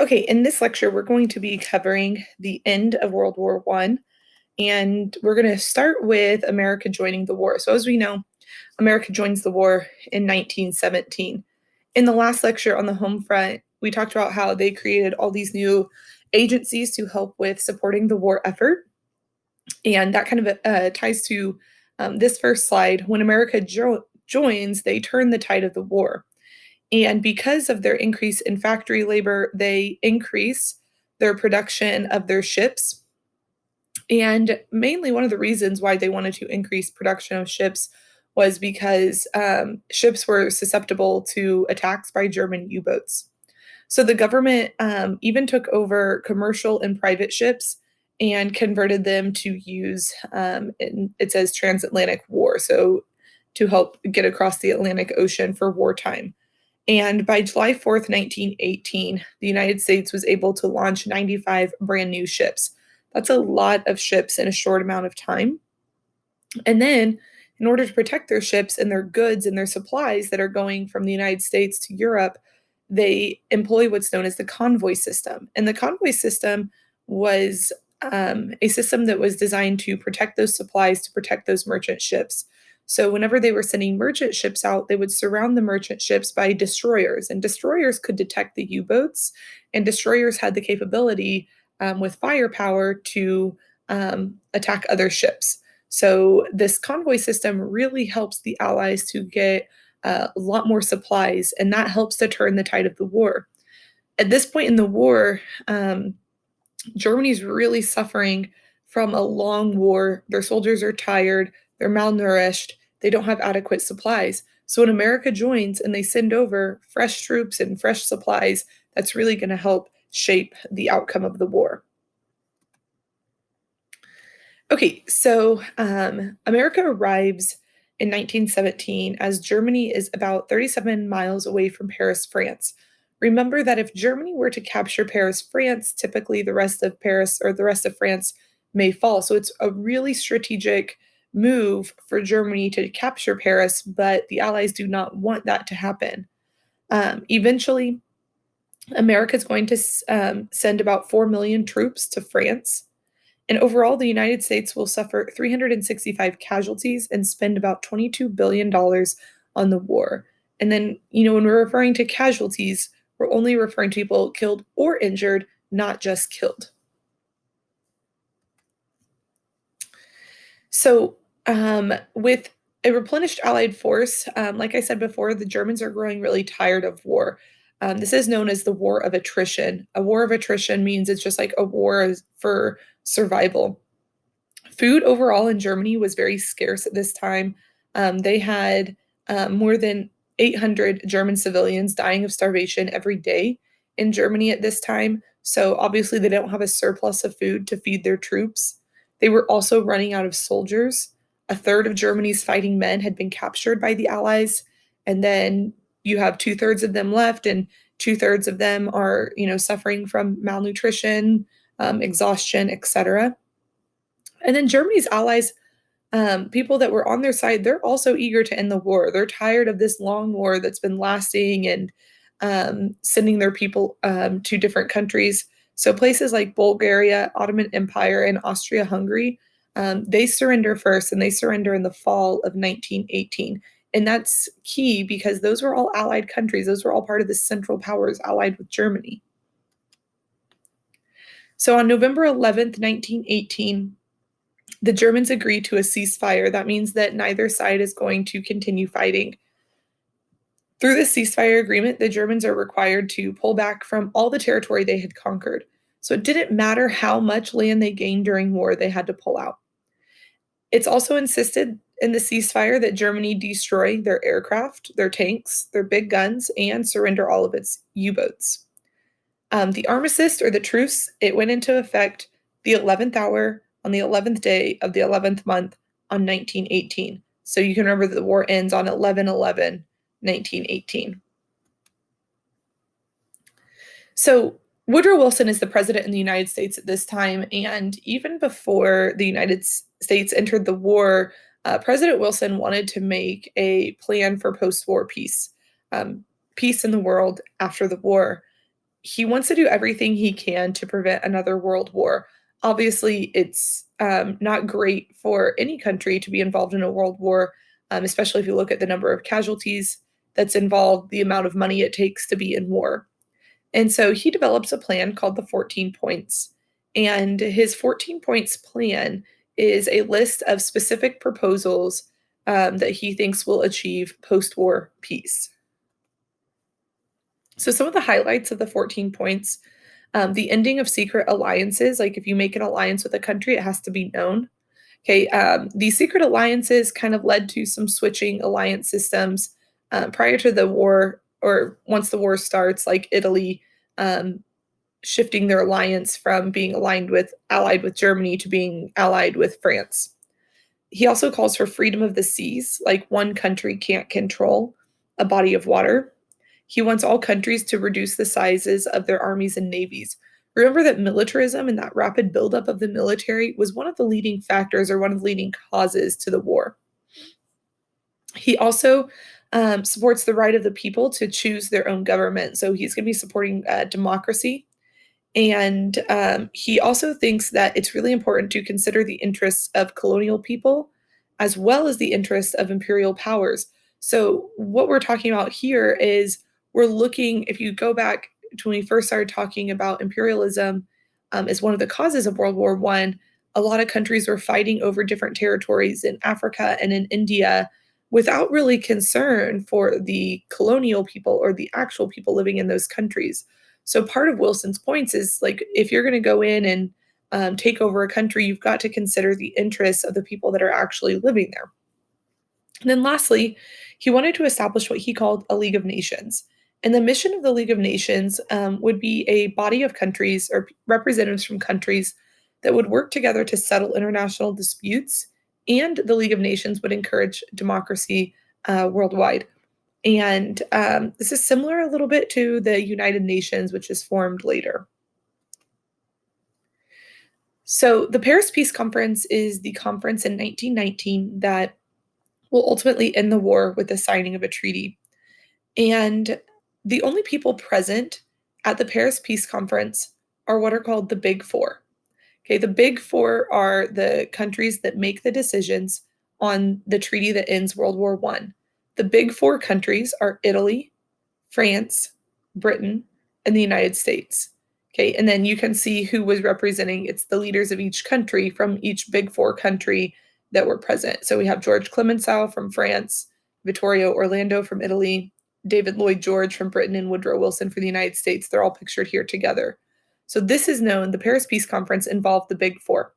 Okay, in this lecture, we're going to be covering the end of World War One, and we're going to start with America joining the war. So, as we know, America joins the war in 1917. In the last lecture on the home front, we talked about how they created all these new agencies to help with supporting the war effort, and that kind of ties to this first slide. When America joins, they turn the tide of the war. And because of their increase in factory labor, they increase their production of their ships. And mainly one of the reasons why they wanted to increase production of ships was because ships were susceptible to attacks by German U boats. So the government even took over commercial and private ships and converted them to use, it says transatlantic war, so to help get across the Atlantic Ocean for wartime. And by July 4th, 1918, the United States was able to launch 95 brand new ships. That's a lot of ships in a short amount of time. And then, in order to protect their ships and their goods and their supplies that are going from the United States to Europe, they employ what's known as the convoy system. And the convoy system was a system that was designed to protect those supplies, to protect those merchant ships. So, whenever they were sending merchant ships out, they would surround the merchant ships by destroyers, and destroyers could detect the U boats, and destroyers had the capability with firepower to attack other ships. So, this convoy system really helps the Allies to get a lot more supplies, and that helps to turn the tide of the war. At this point in the war, Germany's really suffering from a long war. Their soldiers are tired, they're malnourished, they don't have adequate supplies. So when America joins and they send over fresh troops and fresh supplies, that's really going to help shape the outcome of the war. Okay, so America arrives in 1917 as Germany is about 37 miles away from Paris, France. Remember that if Germany were to capture Paris, France, typically the rest of Paris or the rest of France may fall. So it's a really strategic move for Germany to capture Paris, but the Allies do not want that to happen. Eventually, America is going to send about 4 million troops to France. And overall, the United States will suffer 365 casualties and spend about $22 billion on the war. And then, when we're referring to casualties, we're only referring to people killed or injured, not just killed. So, with a replenished Allied force, like I said before, the Germans are growing really tired of war. This is known as the War of Attrition. A war of attrition means it's just like a war for survival. Food overall in Germany was very scarce at this time. They had more than 800 German civilians dying of starvation every day in Germany at this time. So obviously, they don't have a surplus of food to feed their troops. They were also running out of soldiers. A third of Germany's fighting men had been captured by the Allies. And then you have two-thirds of them left, and two-thirds of them are, suffering from malnutrition, exhaustion, etc. And then Germany's allies, people that were on their side, they're also eager to end the war. They're tired of this long war that's been lasting and sending their people to different countries. So places like Bulgaria, Ottoman Empire, and Austria-Hungary, they surrender first, and they surrender in the fall of 1918. And that's key because those were all allied countries. Those were all part of the Central Powers allied with Germany. So on November 11th, 1918, the Germans agree to a ceasefire. That means that neither side is going to continue fighting. Through this ceasefire agreement, the Germans are required to pull back from all the territory they had conquered. So it didn't matter how much land they gained during war, they had to pull out. It's also insisted in the ceasefire that Germany destroy their aircraft, their tanks, their big guns, and surrender all of its U boats. The armistice or the truce, it went into effect the 11th hour on the 11th day of the 11th month on 1918. So you can remember that the war ends on 11/11/1918. So Woodrow Wilson is the president in the United States at this time, and even before the United States entered the war, President Wilson wanted to make a plan for post-war peace, peace in the world after the war. he wants to do everything he can to prevent another world war. Obviously, it's not great for any country to be involved in a world war, especially if you look at the number of casualties that's involved, the amount of money it takes to be in war. And so he develops a plan called the 14 points. And his 14 points plan is a list of specific proposals that he thinks will achieve post war peace. So, some of the highlights of the 14 points, the ending of secret alliances. Like if you make an alliance with a country, it has to be known. Okay, these secret alliances kind of led to some switching alliance systems prior to the war, or once the war starts, like Italy um, shifting their alliance from being allied with Germany to being allied with France. He also calls for freedom of the seas, like one country can't control a body of water. He wants all countries to reduce the sizes of their armies and navies. Remember that militarism and that rapid buildup of the military was one of the leading factors or one of the leading causes to the war. He also supports the right of the people to choose their own government. So he's going to be supporting democracy, and he also thinks that it's really important to consider the interests of colonial people as well as the interests of imperial powers. So, what we're talking about here is we're looking, if you go back to when we first started talking about imperialism as one of the causes of World War I, a lot of countries were fighting over different territories in Africa and in India without really concern for the colonial people or the actual people living in those countries. So part of Wilson's points is like if you're going to go in and take over a country, you've got to consider the interests of the people that are actually living there. And then lastly, he wanted to establish what he called a League of Nations. And the mission of the League of Nations would be a body of countries or representatives from countries that would work together to settle international disputes. And the League of Nations would encourage democracy worldwide. And this is similar a little bit to the United Nations, which is formed later. So, the Paris Peace Conference is the conference in 1919 that will ultimately end the war with the signing of a treaty. And the only people present at the Paris Peace Conference are what are called the Big Four. Okay, the Big Four are the countries that make the decisions on the treaty that ends World War I. The Big Four countries are Italy, France, Britain, and the United States. Okay, and then you can see who was representing. It's the leaders of each country from each Big Four country that were present. So we have George Clemenceau from France, Vittorio Orlando from Italy, David Lloyd George from Britain, and Woodrow Wilson for the United States. They're all pictured here together. So this is known, the Paris Peace Conference involved the Big Four.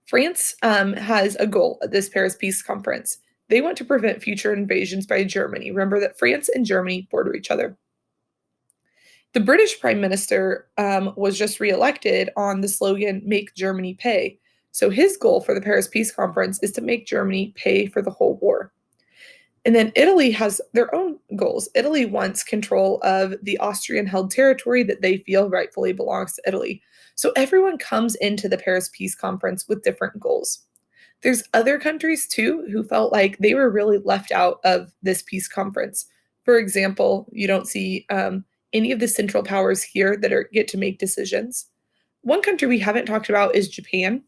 France has a goal at this Paris Peace Conference. They want to prevent future invasions by Germany. Remember that France and Germany border each other. The British Prime Minister was just reelected on the slogan, Make Germany Pay. So his goal for the Paris Peace Conference is to make Germany pay for the whole war. And then Italy has their own goals. Italy wants control of the Austrian held territory that they feel rightfully belongs to Italy. So everyone comes into the Paris Peace Conference with different goals. There's other countries too who felt like they were really left out of this peace conference. For example, you don't see any of the central powers here that get to make decisions. One country we haven't talked about is Japan.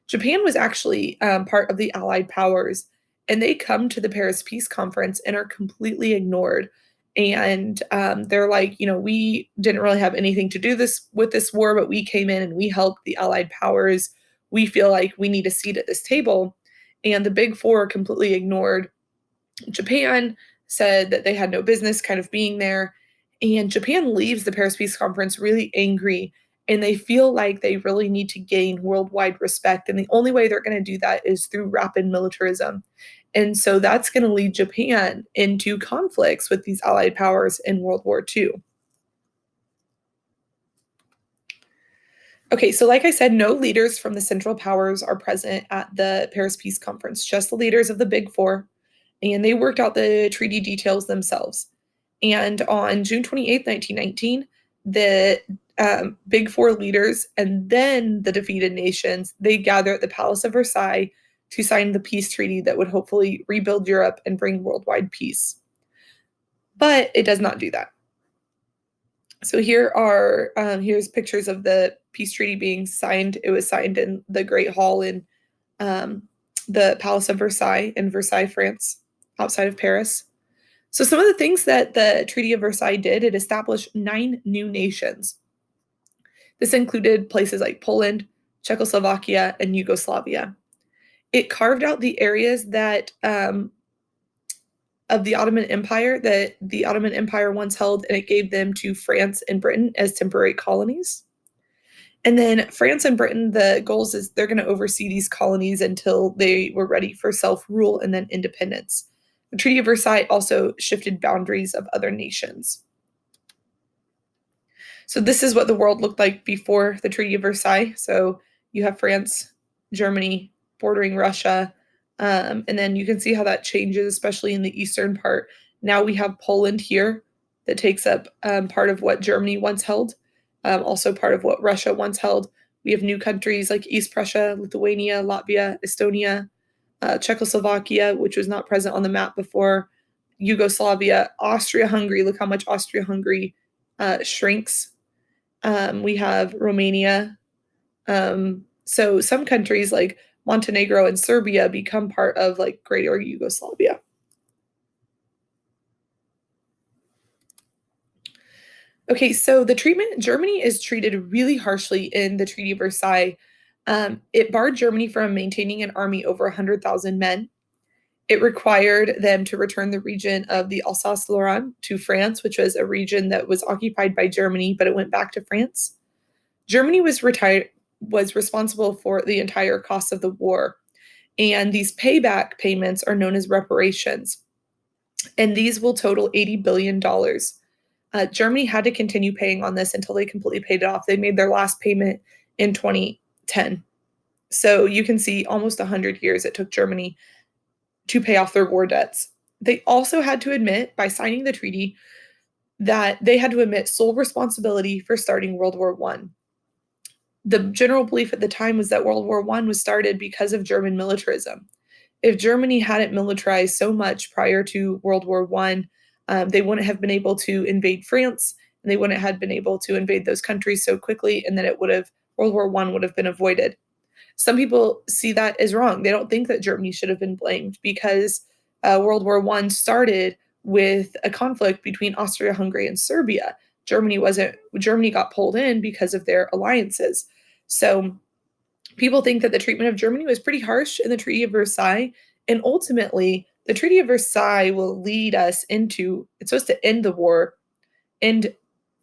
Japan was actually part of the Allied powers, and they come to the Paris Peace Conference and are completely ignored. And they're like, you know, we didn't really have anything to do this with this war, but we came in and we helped the Allied powers. We feel like we need a seat at this table. And the Big Four completely ignored Japan, said that they had no business kind of being there. And Japan leaves the Paris Peace Conference really angry, and they feel like they really need to gain worldwide respect. And the only way they're going to do that is through rapid militarism. And so that's going to lead Japan into conflicts with these allied powers in World War II. Okay, so like I said, no leaders from the Central Powers are present at the Paris Peace Conference, just the leaders of the Big Four, and they worked out the treaty details themselves. And on June 28th, 1919, the Big Four leaders and then the defeated nations, they gather at the Palace of Versailles to sign the peace treaty that would hopefully rebuild Europe and bring worldwide peace. But it does not do that. So here's pictures of the peace treaty being signed. It was signed in the Great Hall in um, the Palace of Versailles in Versailles, France, outside of Paris. So some of the things that the Treaty of Versailles did, it established 9 new nations. This included places like Poland, Czechoslovakia, and Yugoslavia. It carved out the areas that of the Ottoman Empire that the Ottoman Empire once held, and it gave them to France and Britain as temporary colonies. And then France and Britain, the goals is they're going to oversee these colonies until they were ready for self rule and then independence. The Treaty of Versailles also shifted boundaries of other nations. So this is what the world looked like before the Treaty of Versailles. So you have France, Germany bordering Russia, and then you can see how that changes, especially in the eastern part. Now we have Poland here that takes up part of what Germany once held, also part of what Russia once held. We have new countries like East Prussia, Lithuania, Latvia, Estonia, Czechoslovakia, which was not present on the map before, Yugoslavia, Austria Hungary. Look how much Austria Hungary shrinks. We have Romania. So some countries like Montenegro and Serbia become part of like greater Yugoslavia. Okay, so the treatment Germany is treated really harshly in the Treaty of Versailles. It barred Germany from maintaining an army over 100,000 men. It required them to return the region of the Alsace-Lorraine to France, which was a region that was occupied by Germany, but it went back to France. Germany was responsible for the entire cost of the war, and these payback payments are known as reparations, and these will total $80 billion. Germany had to continue paying on this until they completely paid it off. They made their last payment in 2010. So you can see almost 100 years it took Germany to pay off their war debts. They also had to admit, by signing the treaty, that they had to admit sole responsibility for starting World War I. The general belief at the time was that World War I was started because of German militarism. If Germany hadn't militarized so much prior to World War I, they wouldn't have been able to invade France, and they wouldn't have been able to invade those countries so quickly, and then World War I would have been avoided. Some people see that as wrong. They don't think that Germany should have been blamed because World War I started with a conflict between Austria-Hungary and Serbia. Germany got pulled in because of their alliances. So people think that the treatment of Germany was pretty harsh in the Treaty of Versailles, and ultimately the Treaty of Versailles will lead us into it's supposed to end the war, end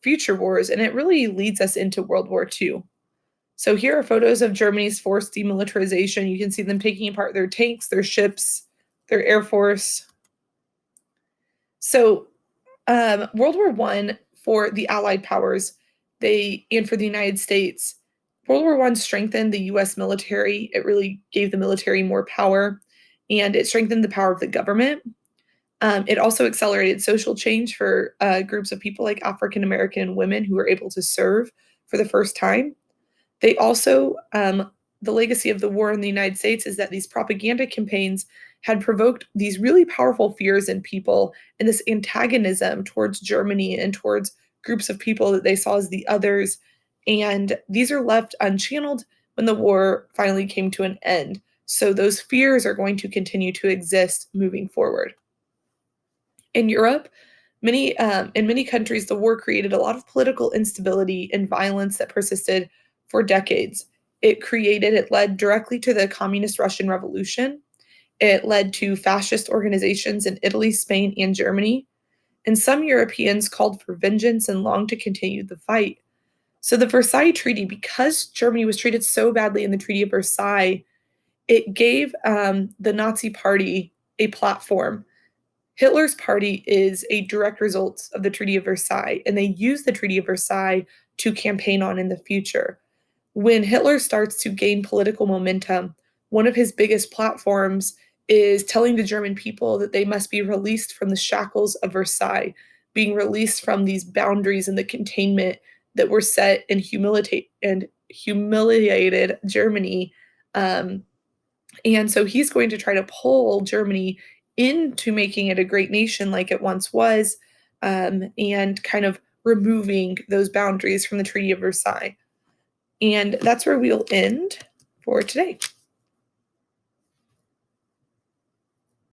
future wars, and it really leads us into World War II. So here are photos of Germany's forced demilitarization. You can see them taking apart their tanks, their ships, their air force. So World War I for the Allied powers, and for the United States, World War I strengthened the U.S. military. It really gave the military more power, and it strengthened the power of the government. It also accelerated social change for groups of people like African American women who were able to serve for the first time. They also, the legacy of the war in the United States is that these propaganda campaigns had provoked these really powerful fears in people and this antagonism towards Germany and towards groups of people that they saw as the others. And these are left unchanneled when the war finally came to an end. So those fears are going to continue to exist moving forward. In Europe, in many countries, the war created a lot of political instability and violence that persisted for decades. It led directly to the communist Russian Revolution. It led to fascist organizations in Italy, Spain, and Germany. And some Europeans called for vengeance and longed to continue the fight. So the Versailles Treaty, because Germany was treated so badly in the Treaty of Versailles, it gave the Nazi Party a platform. Hitler's party is a direct result of the Treaty of Versailles, and they used the Treaty of Versailles to campaign on in the future. When Hitler starts to gain political momentum, one of his biggest platforms is telling the German people that they must be released from the shackles of Versailles, being released from these boundaries and the containment that were set and humiliated Germany. Um, and so he's going to try to pull Germany into making it a great nation like it once was, and kind of removing those boundaries from the Treaty of Versailles. And that's where we'll end for today.